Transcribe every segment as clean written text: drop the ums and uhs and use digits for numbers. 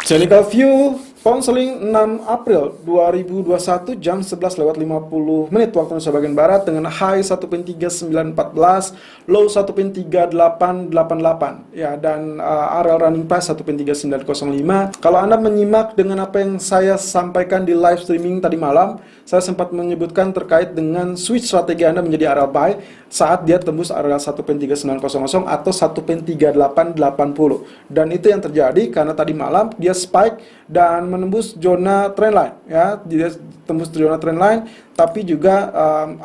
Technical View Ponseling 6 April 2021 jam 11:50 waktu Indonesia bagian Barat dengan high 1.3914, low 1.3888 ya, dan area running price 1.3905. Kalau Anda menyimak dengan apa yang saya sampaikan di live streaming tadi malam, saya sempat menyebutkan terkait dengan switch strategi Anda menjadi area buy saat dia tembus area 1.3900 atau 1.3880, dan itu yang terjadi karena tadi malam dia spike dan menembus zona trendline ya, dia tembus zona trendline, tapi juga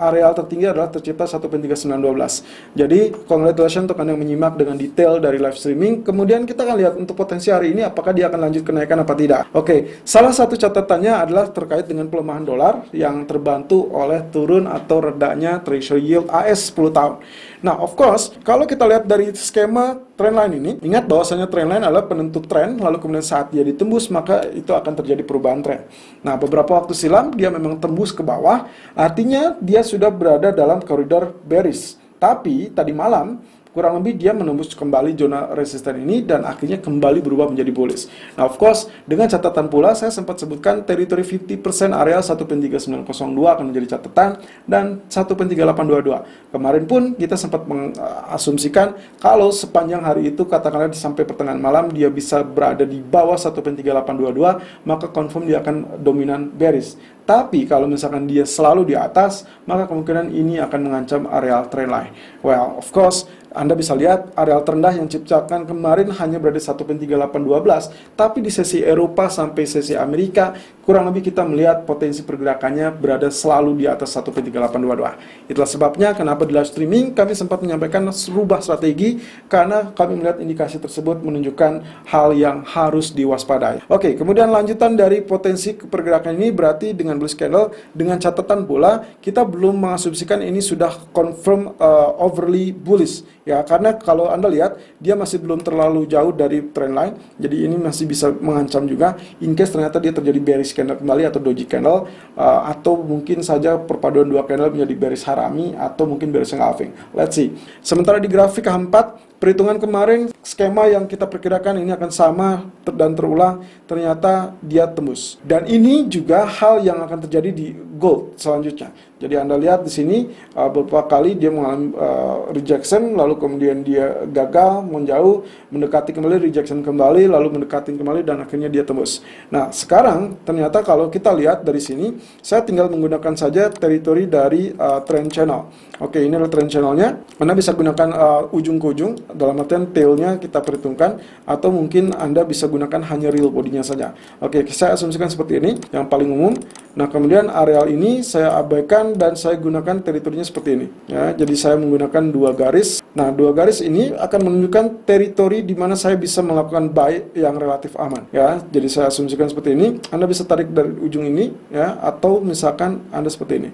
areal tertinggi adalah tercipta 1.3912. Jadi congratulations untuk Anda yang menyimak dengan detail dari live streaming. Kemudian kita akan lihat untuk potensi hari ini apakah dia akan lanjut kenaikan apa tidak. Oke, salah satu catatannya adalah terkait dengan pelemahan dolar yang terbantu oleh turun atau redanya treasury yield AS 10 tahun. Nah, of course, kalau kita lihat dari skema trendline ini, ingat bahwasanya trendline adalah penentu tren, lalu kemudian saat dia ditembus maka itu akan terjadi perubahan tren. Nah, beberapa waktu silam dia memang tembus ke bawah, artinya dia sudah berada dalam koridor bearish. Tapi tadi malam kurang lebih dia menembus kembali zona resisten ini dan akhirnya kembali berubah menjadi bullish. Nah, of course, dengan catatan pula saya sempat sebutkan teritori 50% area 1.3902 akan menjadi catatan dan 1.3822. Kemarin pun kita sempat mengasumsikan kalau sepanjang hari itu katakanlah sampai pertengahan malam dia bisa berada di bawah 1.3822, maka confirm dia akan dominan bearish. Tapi kalau misalkan dia selalu di atas, maka kemungkinan ini akan mengancam areal trendline. Well, of course, Anda bisa lihat areal terendah yang diciptakan kemarin hanya berada 1.3812, tapi di sesi Eropa sampai sesi Amerika, kurang lebih kita melihat potensi pergerakannya berada selalu di atas 1.3822. Itulah sebabnya kenapa di live streaming kami sempat menyampaikan rubah strategi, karena kami melihat indikasi tersebut menunjukkan hal yang harus diwaspadai. Oke, kemudian lanjutan dari potensi pergerakan ini berarti dengan bullish candle, dengan catatan pula kita belum mengasumsikan ini sudah confirm overly bullish ya, karena kalau Anda lihat dia masih belum terlalu jauh dari trendline, jadi ini masih bisa mengancam juga in case ternyata dia terjadi bearish candle kembali atau doji candle, atau mungkin saja perpaduan dua candle menjadi bearish harami atau mungkin bearish engulfing. Let's see. Sementara di grafik H4 perhitungan kemarin, skema yang kita perkirakan ini akan sama dan terulang, ternyata dia tembus. Dan ini juga hal yang akan terjadi di gold selanjutnya. Jadi Anda lihat di sini beberapa kali dia mengalami rejection, lalu kemudian dia gagal, menjauh, mendekati kembali, rejection kembali, lalu mendekati kembali, dan akhirnya dia tembus. Nah, sekarang ternyata kalau kita lihat dari sini, saya tinggal menggunakan saja teritori dari trend channel. Oke, ini adalah trend channelnya. Anda bisa gunakan ujung ke ujung, dalam artian tailnya kita perhitungkan, atau mungkin Anda bisa gunakan hanya real bodinya saja. Oke, saya asumsikan seperti ini, yang paling umum. Nah, kemudian areal ini saya abaikan dan saya gunakan teritorinya seperti ini. Ya, jadi saya menggunakan dua garis. Nah, dua garis ini akan menunjukkan teritori di mana saya bisa melakukan buy yang relatif aman. Ya, jadi saya asumsikan seperti ini. Anda bisa tarik dari ujung ini, ya, atau misalkan Anda seperti ini.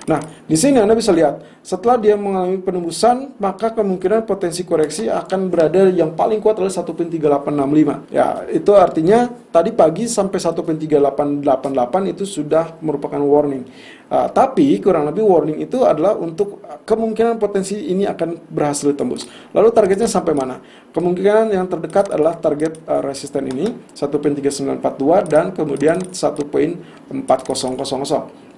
Nah, di sini Anda bisa lihat, setelah dia mengalami penembusan, maka kemungkinan potensi koreksi akan berada yang paling kuat adalah 1.3865. Ya, itu artinya tadi pagi sampai 1.3888 itu sudah merupakan warning. Tapi kurang lebih warning itu adalah untuk kemungkinan potensi ini akan berhasil tembus. Lalu targetnya sampai mana? Kemungkinan yang terdekat adalah target resisten ini 1.3942 dan kemudian 1.4000.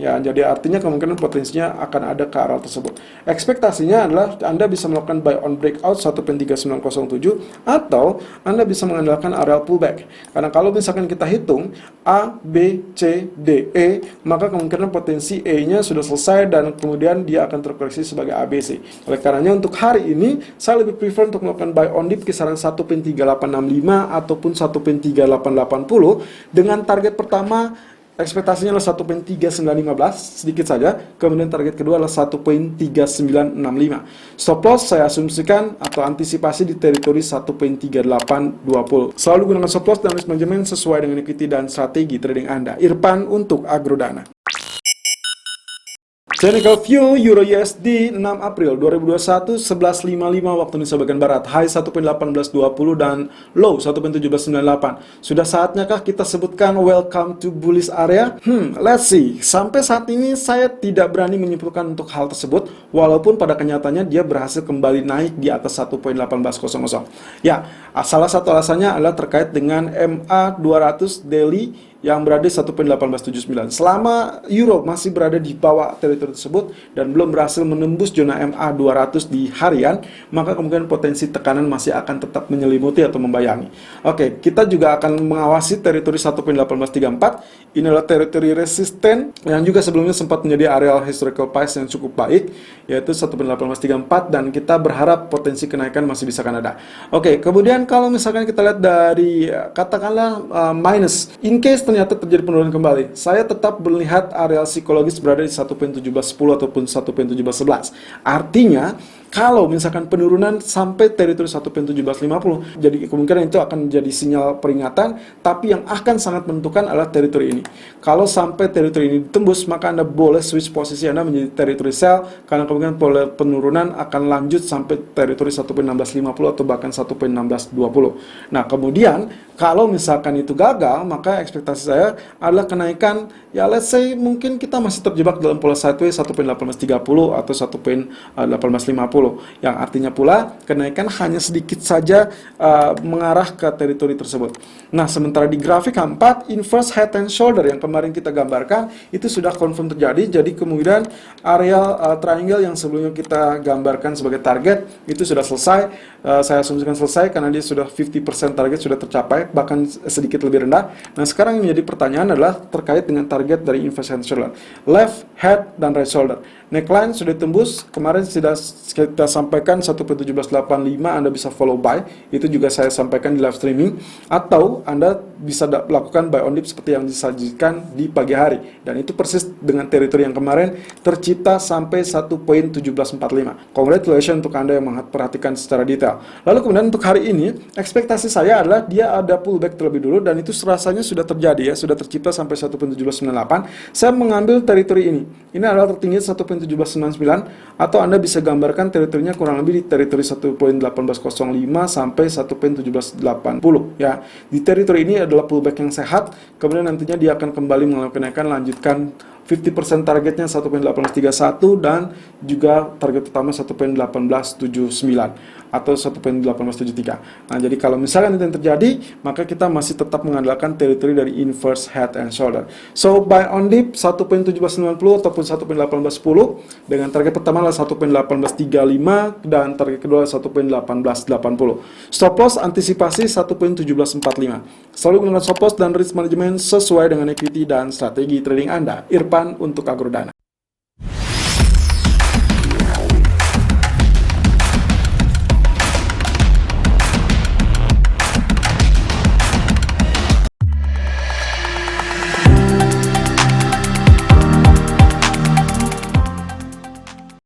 Ya, jadi artinya kemungkinan potensinya akan ada ke arah tersebut. Ekspektasinya adalah Anda bisa melakukan buy on breakout 1.3907 atau Anda bisa mengandalkan area pullback. Karena kalau misalkan kita hitung A, B, C, D, E, maka kemungkinan potensi E-nya sudah selesai dan kemudian dia akan terkoreksi sebagai ABC. Oleh karenanya untuk hari ini saya lebih prefer untuk melakukan buy on dip kisaran 1.3865 ataupun 1.3880 dengan target pertama ekspektasinya adalah 1.3915 sedikit saja, kemudian target kedua adalah 1.3965. Stop loss saya asumsikan atau antisipasi di teritori 1.3820. Selalu gunakan stop loss dan risk management sesuai dengan equity dan strategi trading Anda. Irfan untuk Agrodana. Technical view Euro USD 6 April 2021 11.55 waktu Indonesia bagian Barat, high 1.1820 dan low 1.1798. Sudah saatnya kah kita sebutkan welcome to bullish area? Let's see. Sampai saat ini saya tidak berani menyimpulkan untuk hal tersebut, walaupun pada kenyataannya dia berhasil kembali naik di atas 1.1800. Ya, salah satu alasannya adalah terkait dengan MA 200 daily yang berada di 1.1879. Selama euro masih berada di bawah teritori tersebut dan belum berhasil menembus zona MA 200 di harian, maka kemungkinan potensi tekanan masih akan tetap menyelimuti atau membayangi. Oke, kita juga akan mengawasi teritori 1.1834. Ini adalah teritori resisten yang juga sebelumnya sempat menjadi areal historical price yang cukup baik, yaitu 1.1834, dan kita berharap potensi kenaikan masih bisa akan ada. Oke, kemudian kalau misalkan kita lihat dari katakanlah minus, in case ternyata terjadi penurunan kembali, saya tetap melihat areal psikologis berada di 1.1710 ataupun 1.1711. Artinya, kalau misalkan penurunan sampai teritori 1.1750, jadi kemungkinan itu akan menjadi sinyal peringatan, tapi yang akan sangat menentukan adalah teritori ini. Kalau sampai teritori ini ditembus, maka Anda boleh switch posisi Anda menjadi teritori sell, karena kemungkinan penurunan akan lanjut sampai teritori 1.1650 atau bahkan 1.1620. Nah, kemudian kalau misalkan itu gagal, maka ekspektasi saya adalah kenaikan, ya let's say mungkin kita masih terjebak dalam pola sideways 1.1830 atau 1.1850, yang artinya pula kenaikan hanya sedikit saja mengarah ke teritori tersebut. Nah, sementara di grafik H4 inverse head and shoulder yang kemarin kita gambarkan itu sudah confirm terjadi. Jadi kemudian areal triangle yang sebelumnya kita gambarkan sebagai target itu sudah selesai. Saya asumsikan selesai karena dia sudah 50% target sudah tercapai, bahkan sedikit lebih rendah. Nah, sekarang yang menjadi pertanyaan adalah terkait dengan target dari inverse head and shoulder, left head dan right shoulder. Neckline sudah tembus, kemarin sudah kita sampaikan 1.1785, Anda bisa follow buy, itu juga saya sampaikan di live streaming, atau Anda bisa lakukan buy on dip seperti yang disajikan di pagi hari, dan itu persis dengan teritori yang kemarin tercipta sampai 1.1745. Congratulations untuk Anda yang memperhatikan secara detail. Lalu kemudian untuk hari ini, ekspektasi saya adalah dia ada pullback terlebih dulu, dan itu rasanya sudah terjadi ya, sudah tercipta sampai 1.1798. Saya mengambil teritori ini. Ini adalah tertinggi 1.1799, atau Anda bisa gambarkan teritorinya kurang lebih di teritori 1.1805 sampai 1.1780 ya. Di teritori ini adalah pullback yang sehat, kemudian nantinya dia akan kembali mengalami kenaikan, lanjutkan 50% targetnya 1.1831 dan juga target utama 1.1879 atau 1.1873. Nah, jadi kalau misalkan itu yang terjadi, maka kita masih tetap mengandalkan teritori dari inverse head and shoulder. So, buy on dip 1.1790 ataupun 1.1810 dengan target pertama adalah 1.1835 dan target kedua adalah 1.1880. Stop loss antisipasi 1.1745. Selalu gunakan stop loss dan risk management sesuai dengan equity dan strategi trading Anda. Irfan untuk Agrodana.